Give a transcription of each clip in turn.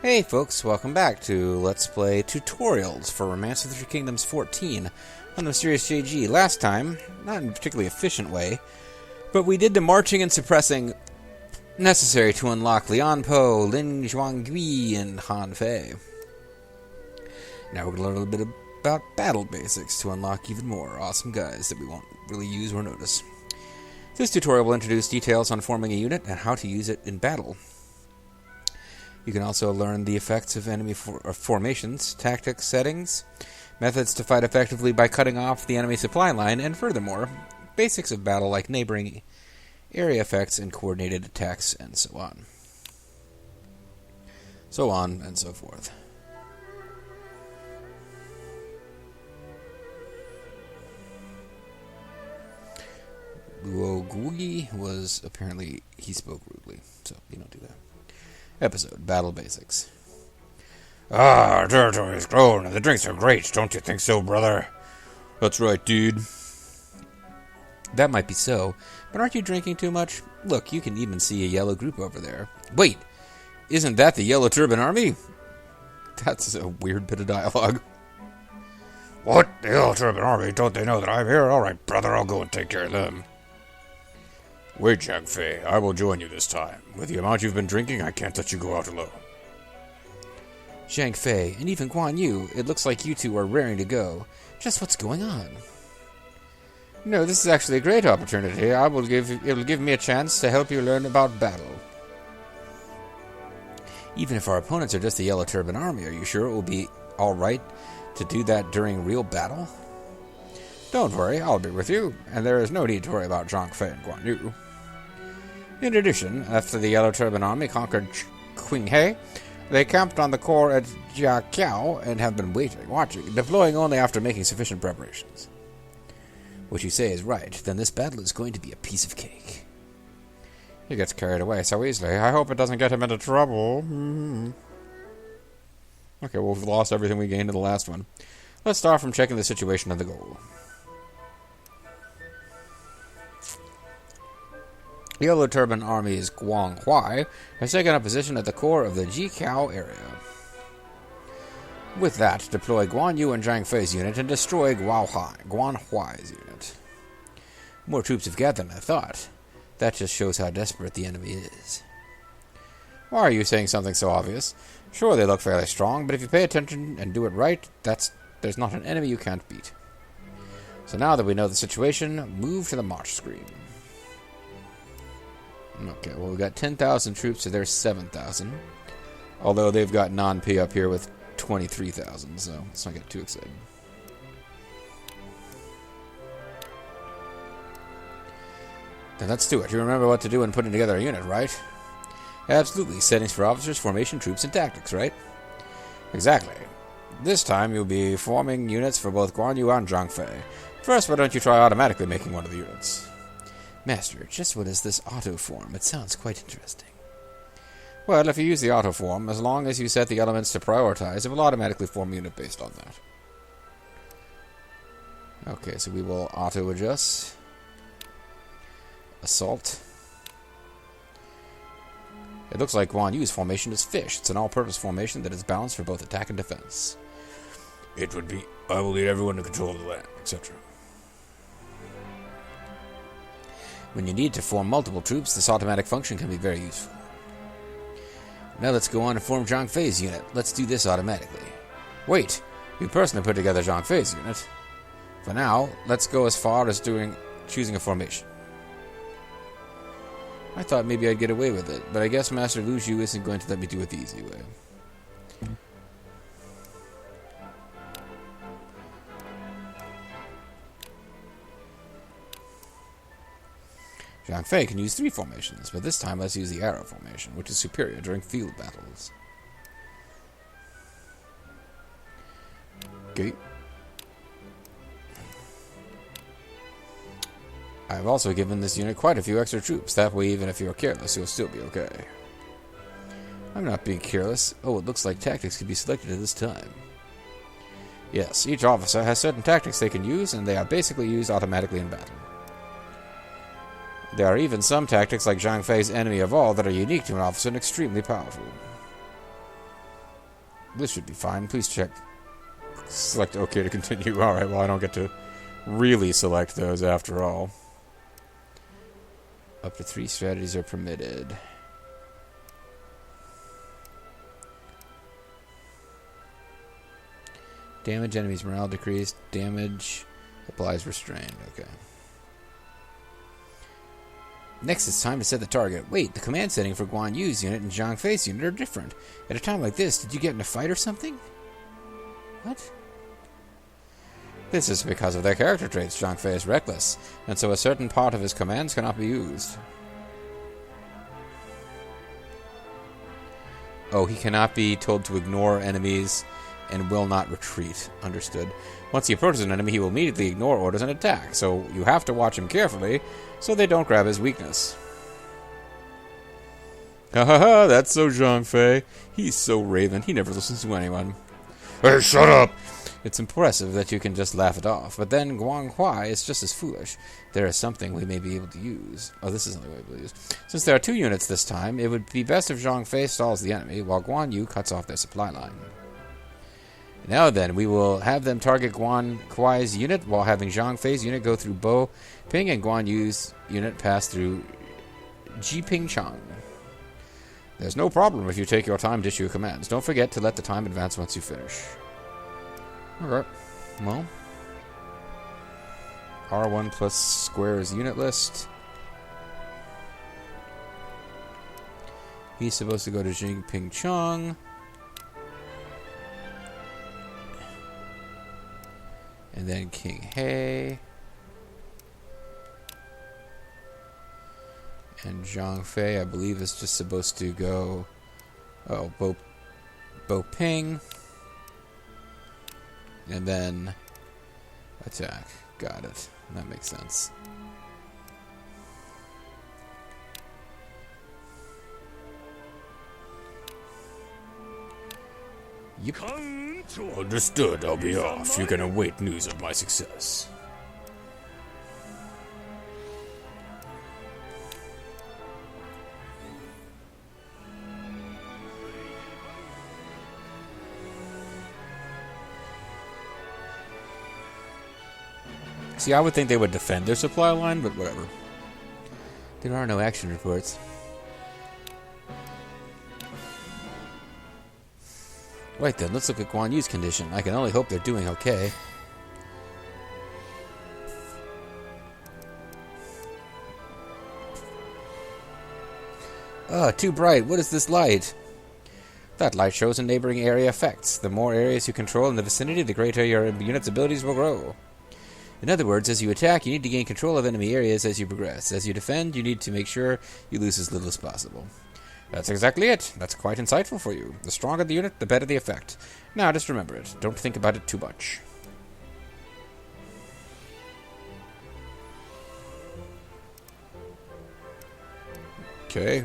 Hey folks, welcome back to Let's Play Tutorials for Romance of the Three Kingdoms 14 on the Mysterious JG. Last time, not in a particularly efficient way, but we did the marching and suppressing necessary to unlock Lian Po, Lin Zhuangui, and Han Fei. Now we're going to learn a little bit about battle basics to unlock even more awesome guys that we won't really use or notice. This tutorial will introduce details on forming a unit and how to use it in battle. You can also learn the effects of enemy formations, tactics settings, methods to fight effectively by cutting off the enemy supply line, and furthermore, basics of battle like neighboring area effects and coordinated attacks, and so on. So on and so forth. Luogui was apparently, he spoke rudely, so you don't do that. Episode, Battle Basics. Our territory has grown, and the drinks are great. Don't you think so, brother? That's right, dude. That might be so, but aren't you drinking too much? Look, you can even see a yellow group over there. Wait, isn't that the Yellow Turban army? That's a weird bit of dialogue. What? The Yellow Turban army? Don't they know that I'm here? All right, brother, I'll go and take care of them. Wait, Zhang Fei, I will join you this time. With the amount you've been drinking, I can't let you go out alone. Zhang Fei, and even Guan Yu, it looks like you two are raring to go. Just what's going on? No, this is actually a great opportunity. It will give me a chance to help you learn about battle. Even if our opponents are just the Yellow Turban army, are you sure it will be alright to do that during real battle? Don't worry, I'll be with you, and there is no need to worry about Zhang Fei and Guan Yu. In addition, after the Yellow Turban army conquered Qinghe, they camped on the core at Jiaqiao and have been watching, deploying only after making sufficient preparations. What you say is right, then this battle is going to be a piece of cake. He gets carried away so easily. I hope it doesn't get him into trouble. Okay, well, we've lost everything we gained in the last one. Let's start from checking the situation of the goal. The Yellow Turban Army's Guang Huai has taken up position at the core of the Jiqiao area. With that, deploy Guan Yu and Zhang Fei's unit and destroy Guan Huai's unit. More troops have gathered than I thought. That just shows how desperate the enemy is. Why are you saying something so obvious? Sure, they look fairly strong, but if you pay attention and do it right, there's not an enemy you can't beat. So now that we know the situation, move to the march screen. Okay, well, we've got 10,000 troops, so there's 7,000. Although they've got non-P up here with 23,000, so let's not get too excited. Then let's do it. You remember what to do when putting together a unit, right? Absolutely. Settings for officers, formation, troops, and tactics, right? Exactly. This time you'll be forming units for both Guan Yu and Zhang Fei. First, why don't you try automatically making one of the units? Master, just what is this auto-form? It sounds quite interesting. Well, if you use the auto-form, as long as you set the elements to prioritize, it will automatically form a unit based on that. Okay, so we will auto-adjust. Assault. It looks like Guan Yu's formation is fish. It's an all-purpose formation that is balanced for both attack and defense. It would be, I will lead everyone to control the land, etc. When you need to form multiple troops, this automatic function can be very useful. Now let's go on and form Zhang Fei's unit. Let's do this automatically. Wait, you personally put together Zhang Fei's unit. For now, let's go as far as choosing a formation. I thought maybe I'd get away with it, but I guess Master Lu Zhu isn't going to let me do it the easy way. Zhang Fei can use 3 formations, but this time let's use the arrow formation, which is superior during field battles. Okay. I've also given this unit quite a few extra troops, that way even if you're careless, you'll still be okay. I'm not being careless. Oh, it looks like tactics can be selected at this time. Yes, each officer has certain tactics they can use, and they are basically used automatically in battle. There are even some tactics like Zhang Fei's Enemy of All that are unique to an officer and extremely powerful. This should be fine. Please check. Select OK to continue. Alright, well, I don't get to really select those after all. Up to 3 strategies are permitted. Damage enemies morale decreased. Damage applies restraint. Okay. Next, it's time to set the target. Wait, the command setting for Guan Yu's unit and Zhang Fei's unit are different. At a time like this, did you get in a fight or something? What? This is because of their character traits. Zhang Fei is reckless, and so a certain part of his commands cannot be used. Oh, he cannot be told to ignore enemies and will not retreat. Understood. Once he approaches an enemy, he will immediately ignore orders and attack, so you have to watch him carefully so they don't grab his weakness. Ha ha ha, that's so Zhang Fei. He's so Raven, he never listens to anyone. Hey, shut up! It's impressive that you can just laugh it off, but then Guan Huai is just as foolish. There is something we may be able to use. Oh, this isn't the way we'll use. Since there are 2 units this time, it would be best if Zhang Fei stalls the enemy, while Guan Yu cuts off their supply line. Now then, we will have them target Guan Huai's unit, while having Zhang Fei's unit go through Bo Ping and Guan Yu's unit pass through Jiping Chang. There's no problem if you take your time to issue commands. Don't forget to let the time advance once you finish. Alright, well, R1 plus square is unit list. He's supposed to go to Jingping Chang. And then King He. And Zhang Fei, I believe, is just supposed to go... Oh, Bo Ping. And then attack. Got it. That makes sense. Yep. Understood, I'll be off. You can await news of my success. See, I would think they would defend their supply line, but whatever. There are no action reports. Right then, let's look at Guan Yu's condition. I can only hope they're doing okay. Too bright. What is this light? That light shows a neighboring area effects. The more areas you control in the vicinity, the greater your unit's abilities will grow. In other words, as you attack, you need to gain control of enemy areas as you progress. As you defend, you need to make sure you lose as little as possible. That's exactly it. That's quite insightful for you. The stronger the unit, the better the effect. Now, just remember it. Don't think about it too much. Okay.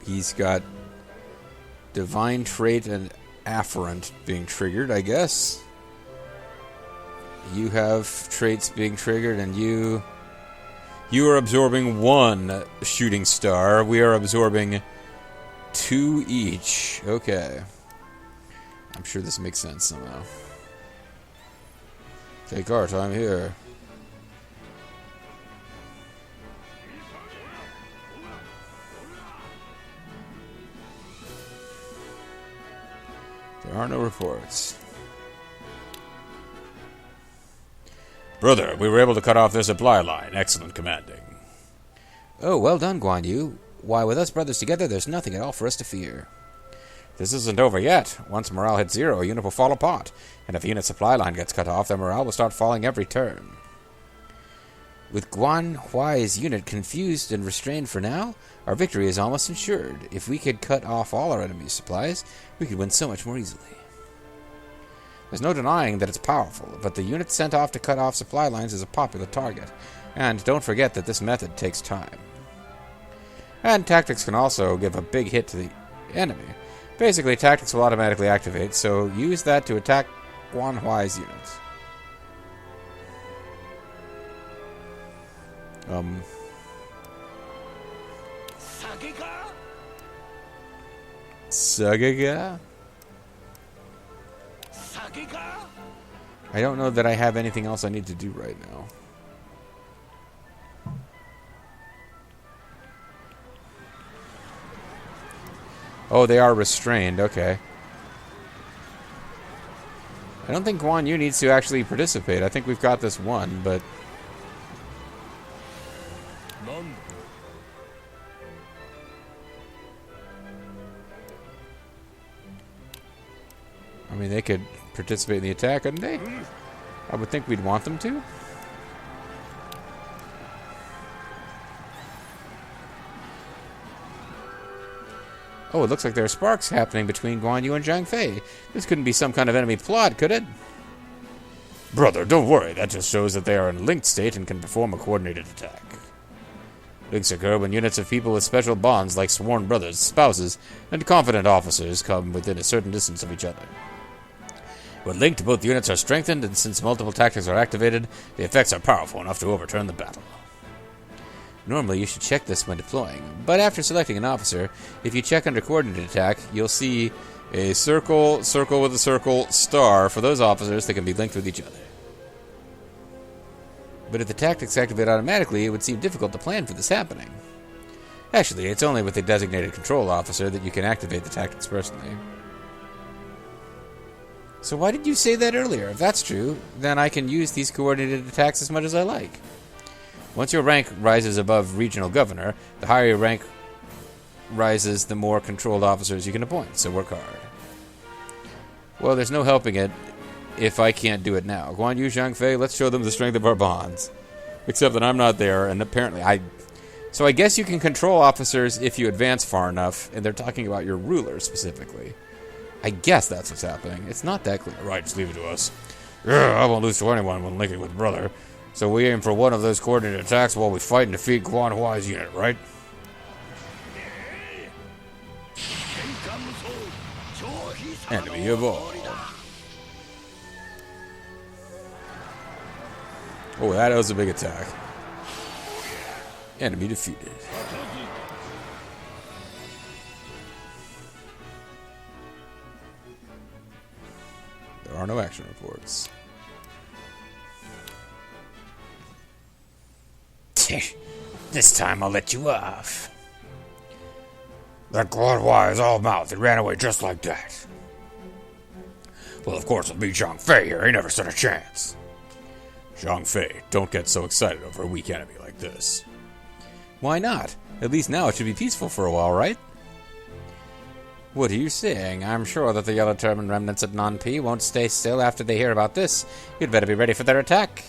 He's got Divine Trait and Afferent being triggered, I guess. You have traits being triggered, and you are absorbing 1 shooting star. We are absorbing 2 each. Okay. I'm sure this makes sense somehow. Take our time here. There are no reports. Brother, we were able to cut off their supply line. Excellent commanding. Oh, well done, Guan Yu. Why, with us brothers together, there's nothing at all for us to fear. This isn't over yet. Once morale hits 0, a unit will fall apart. And if a unit's supply line gets cut off, their morale will start falling every turn. With Guan Huai's unit confused and restrained for now, our victory is almost ensured. If we could cut off all our enemy's supplies, we could win so much more easily. There's no denying that it's powerful, but the unit sent off to cut off supply lines is a popular target. And don't forget that this method takes time. And tactics can also give a big hit to the enemy. Basically, tactics will automatically activate, so use that to attack Guan Huai's units. Sagaga? I don't know that I have anything else I need to do right now. Oh, they are restrained. Okay. I don't think Guan Yu needs to actually participate. I think we've got this one, but... I mean, they could participate in the attack, couldn't they? I would think we'd want them to. Oh, it looks like there are sparks happening between Guan Yu and Zhang Fei. This couldn't be some kind of enemy plot, could it? Brother, don't worry. That just shows that they are in linked state and can perform a coordinated attack. Links occur when units of people with special bonds like sworn brothers, spouses, and confident officers come within a certain distance of each other. When linked, both units are strengthened, and since multiple tactics are activated, the effects are powerful enough to overturn the battle. Normally, you should check this when deploying, but after selecting an officer, if you check under coordinated attack, you'll see a circle, circle with a circle, star for those officers that can be linked with each other. But if the tactics activate automatically, it would seem difficult to plan for this happening. Actually, it's only with a designated control officer that you can activate the tactics personally. So why did you say that earlier? If that's true, then I can use these coordinated attacks as much as I like. Once your rank rises above regional governor, the higher your rank rises, the more controlled officers you can appoint, so work hard. Well, there's no helping it if I can't do it now. Guan Yu, Zhang Fei, let's show them the strength of our bonds. Except that I'm not there, and apparently So I guess you can control officers if you advance far enough, and they're talking about your ruler specifically. I guess that's what's happening. It's not that clear. Right, just leave it to us. Yeah, I won't lose to anyone when linking with brother. So we aim for one of those coordinated attacks while we fight and defeat Guan Huai's unit, right? Enemy of all. Oh, that was a big attack. Enemy defeated. There are no action reports. This time I'll let you off. That Guan Huai is all mouth and ran away just like that. Well, of course, with me, Zhang Fei here, he never stood a chance. Zhang Fei, don't get so excited over a weak enemy like this. Why not? At least now it should be peaceful for a while, right? What are you saying? I'm sure that the Yellow Turban remnants at Non-P won't stay still after they hear about this. You'd better be ready for their attack.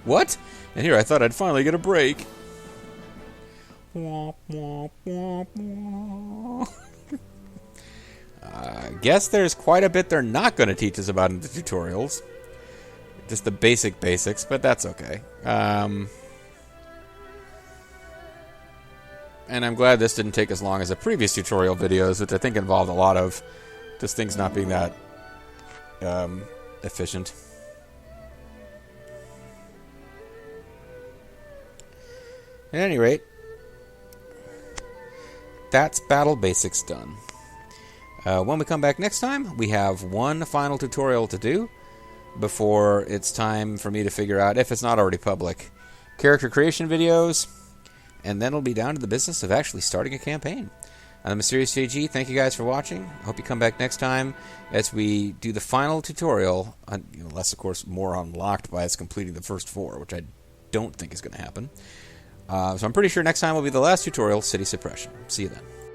What? And here I thought I'd finally get a break. I guess there's quite a bit they're not going to teach us about in the tutorials. Just the basics, but that's okay. And I'm glad this didn't take as long as the previous tutorial videos, which I think involved a lot of just things not being that efficient. At any rate, that's Battle Basics done. When we come back next time, we have one final tutorial to do before it's time for me to figure out, if it's not already public, character creation videos, and then it'll be down to the business of actually starting a campaign. I'm the Mysterious JG. Thank you guys for watching. I hope you come back next time as we do the final tutorial, unless, of course, more unlocked by us completing the first 4, which I don't think is going to happen. So I'm pretty sure next time will be the last tutorial, City Suppression. See you then.